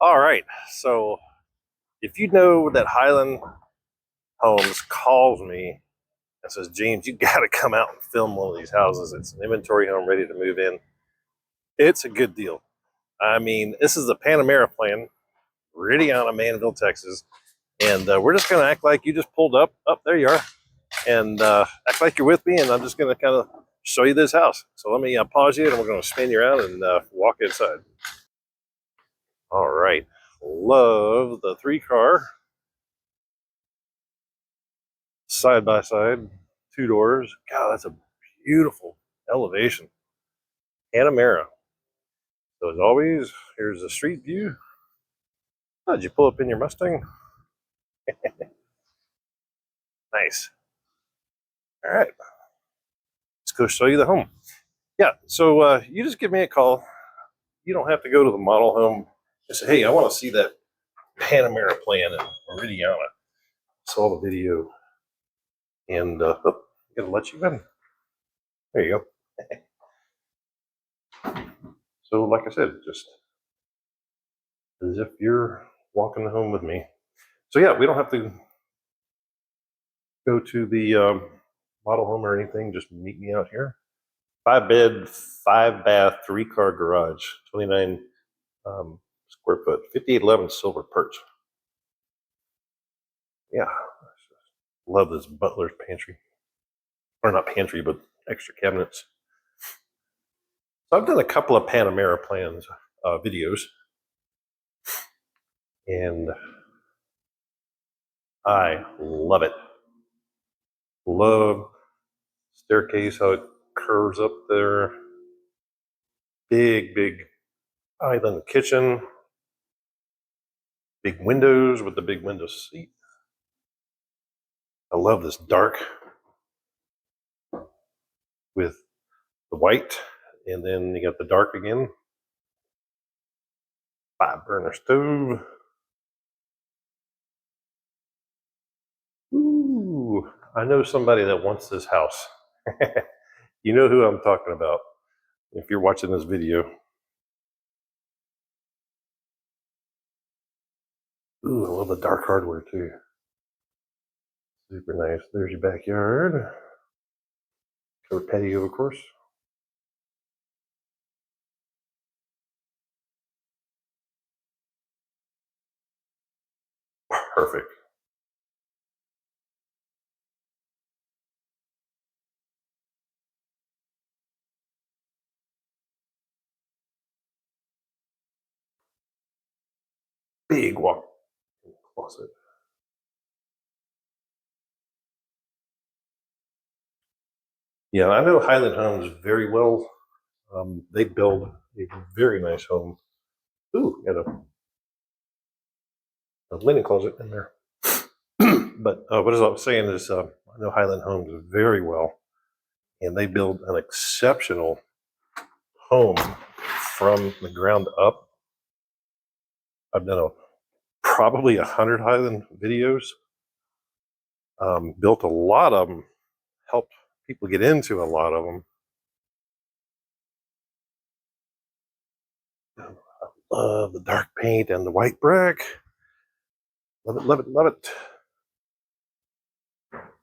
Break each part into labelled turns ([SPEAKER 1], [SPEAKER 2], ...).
[SPEAKER 1] All right, so if you know that Highland Homes calls me and says, James, you got to come out and film one of these houses. It's an inventory home ready to move in. It's a good deal. I mean, this is the Panamera Plan, Meridiana, Manvel, Texas. And we're just going to act like you just pulled up. Oh, there you are. And act like you're with me. And I'm just going to kind of show you this house. So let me pause you and we're going to spin you around and walk inside. All right. Love the 3-car. Side by side, 2 doors. God, that's a beautiful elevation. Panamera. So as always, here's the street view. Oh, did you pull up in your Mustang? Nice. All right. Let's go show you the home. Yeah, so you just give me a call. You don't have to go to the model home. Just say, hey, I want to see that Panamera Plan in Meridiana. Saw the video. And I'm going to let you in. There you go. So like I said, just as if you're walking home with me. So yeah, we don't have to go to the model home or anything. Just meet me out here. 5-bed, 5-bath, 3-car garage, 29 square foot, 5811 silver perch. Yeah, love this butler's pantry, or not pantry, but extra cabinets. So I've done a couple of Panamera Plans videos, and I love it. Love staircase, how it curves up there. Big island kitchen. Big windows with the big window seat. I love this dark with the white, and then you got the dark again. 5-burner stove. Ooh, I know somebody that wants this house. You know who I'm talking about if you're watching this video. Ooh, I love the dark hardware too. Super nice. There's your backyard. Covered patio, of course. Perfect. Big walk closet. Yeah, I know Highland Homes very well. They build a very nice home. Ooh, got a linen closet in there. But what I was saying is, I know Highland Homes very well, and they build an exceptional home from the ground up. I've done probably 100 Highland videos. Built a lot of them, helped people get into a lot of them. I love the dark paint and the white brick. Love it, love it, love it.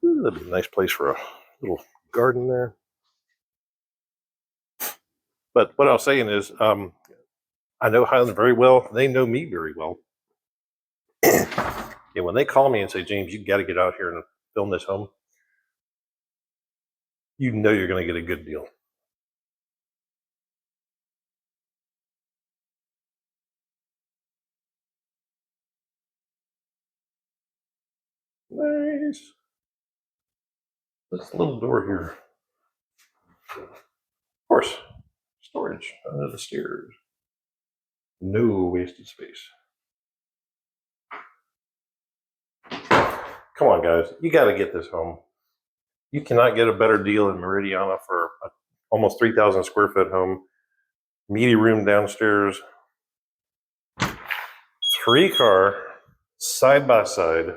[SPEAKER 1] Ooh, that'd be a nice place for a little garden there. But what I was saying is, I know Highland very well. They know me very well. And when they call me and say, James, you got to get out here and film this home, you know you're going to get a good deal. Nice. This little door here. Of course, storage under the stairs. No wasted space. Come on, guys. You got to get this home. You cannot get a better deal in Meridiana for a almost 3,000 square foot home. Meaty room downstairs. 3-car, side by side.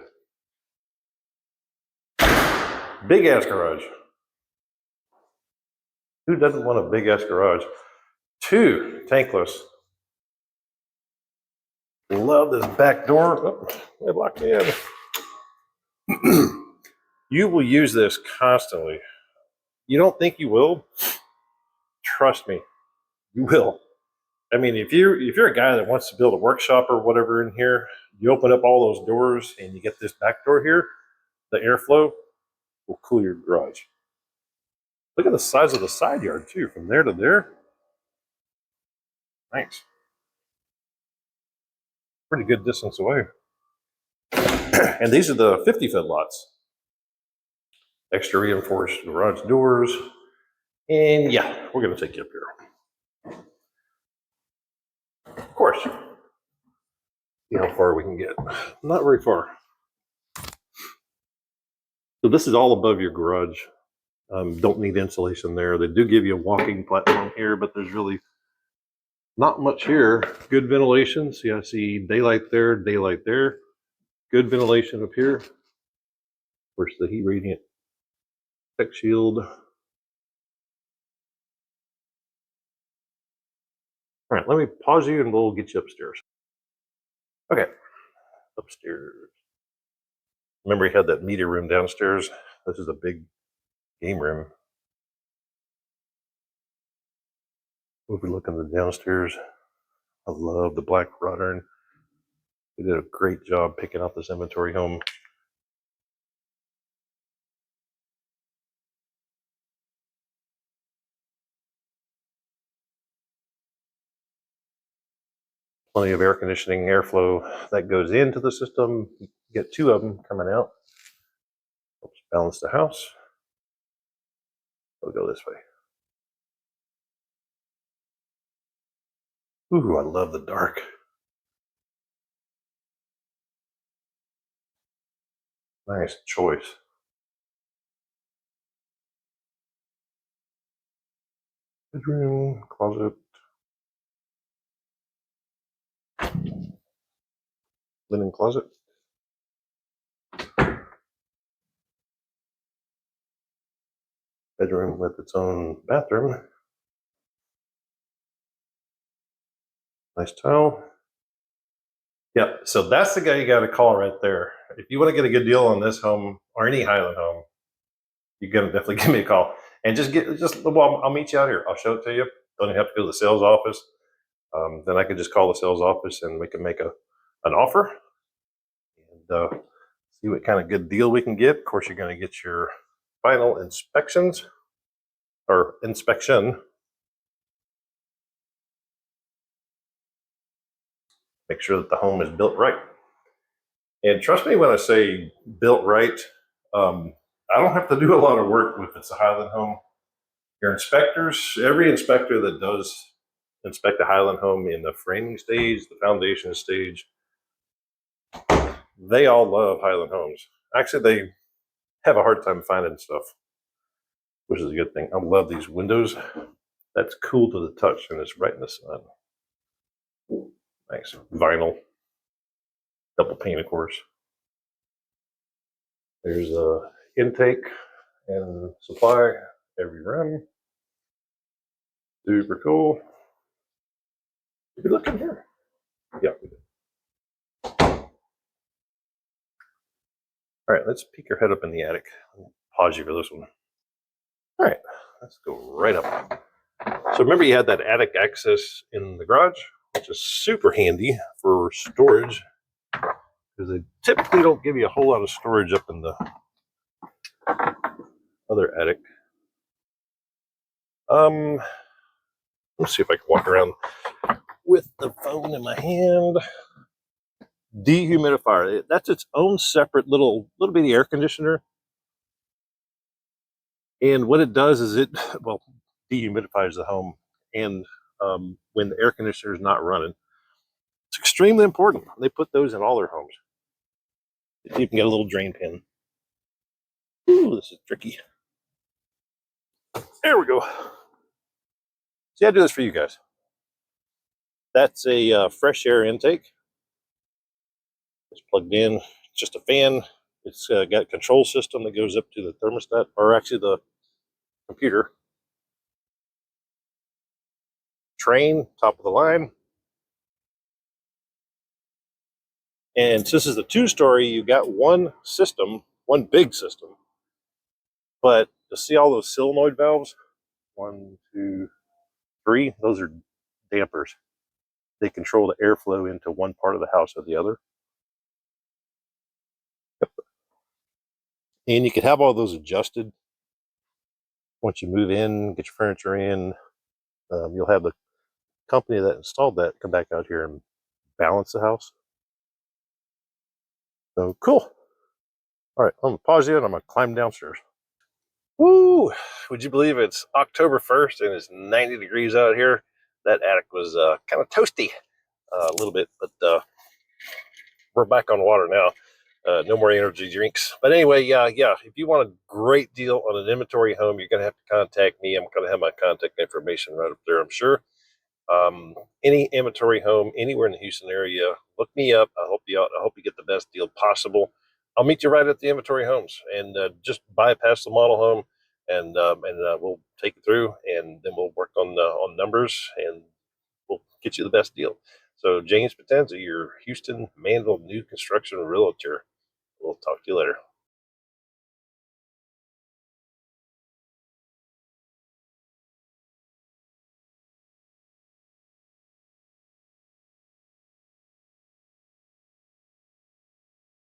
[SPEAKER 1] Big ass garage. Who doesn't want a big ass garage? 2 tankless. Love this back door. Oh, it locked me in. You will use this constantly. You don't think you will? Trust me, you will. I mean, if you're a guy that wants to build a workshop or whatever in here, you open up all those doors and you get this back door here, the airflow will cool your garage. Look at the size of the side yard too, from there to there. Nice. Pretty good distance away. And these are the 50-foot lots. Extra reinforced garage doors. And yeah, we're going to take you up here. Of course. See how far we can get. Not very far. So this is all above your garage. Don't need insulation there. They do give you a walking platform here, but there's really not much here. Good ventilation. See, I see daylight there, daylight there. Good ventilation up here. Of course, the heat radiant tech shield. All right, let me pause you and we'll get you upstairs. Okay, upstairs. Remember, he had that media room downstairs. This is a big game room. Overlooking the downstairs. I love the black wrought iron. They did a great job picking out this inventory home. Plenty of air conditioning, airflow that goes into the system. You get two of them coming out. Helps balance the house. We'll go this way. Ooh, I love the dark. Nice choice. Bedroom, closet. Linen closet. Bedroom with its own bathroom. Nice tile. Yep, so that's the guy you got to call right there. If you want to get a good deal on this home or any Highland home, you're gonna definitely give me a call and well, I'll meet you out here. I'll show it to you. Don't even have to go to the sales office. Then I could just call the sales office and we can make an offer and see what kind of good deal we can get. Of course, you're going to get your final inspections or inspection. Make sure that the home is built right. And trust me when I say built right, I don't have to do a lot of work if it's a Highland home. Your inspectors, every inspector that does inspect a Highland home in the framing stage, the foundation stage, they all love Highland homes. Actually, they have a hard time finding stuff, which is a good thing. I love these windows. That's cool to the touch and it's right in the sun. Nice. Vinyl. Double pane, of course. There's a intake and supply every room. Super cool. Did we look in here? Yeah, we did. All right, let's peek your head up in the attic. I'll pause you for this one. All right, let's go right up. So remember you had that attic access in the garage, which is super handy for storage because they typically don't give you a whole lot of storage up in the other attic. Let's see if I can walk around with the phone in my hand. Dehumidifier. That's its own separate little bitty air conditioner. And what it does is it, well, dehumidifies the home. And when the air conditioner is not running, it's extremely important. They put those in all their homes. You can get a little drain pin. Ooh, this is tricky. There we go. See, I do this for you guys. That's a fresh air intake. It's plugged in. It's just a fan. It's got a control system that goes up to the thermostat, or actually the computer. Train, top of the line. And since it's a two-story, you got one system, one big system. But to see all those solenoid valves, 1, 2, 3, those are dampers. They control the airflow into one part of the house or the other. And you can have all those adjusted once you move in, get your furniture in. You'll have the company that installed that come back out here and balance the house. So cool. All right, I'm gonna pause you and I'm gonna climb downstairs. Woo! Would you believe it's October 1st and it's 90 degrees out here? That attic was kind of toasty a little bit, but we're back on water now. No more energy drinks. But anyway, yeah. If you want a great deal on an inventory home, you're going to have to contact me. I'm going to have my contact information right up there, I'm sure. Any inventory home anywhere in the Houston area, look me up. I'll help you out. I hope you get the best deal possible. I'll meet you right at the inventory homes and just bypass the model home, and we'll take it through, and then we'll work on numbers, and we'll get you the best deal. So James Potenza, your Houston Manvel new construction realtor. We'll talk to you later.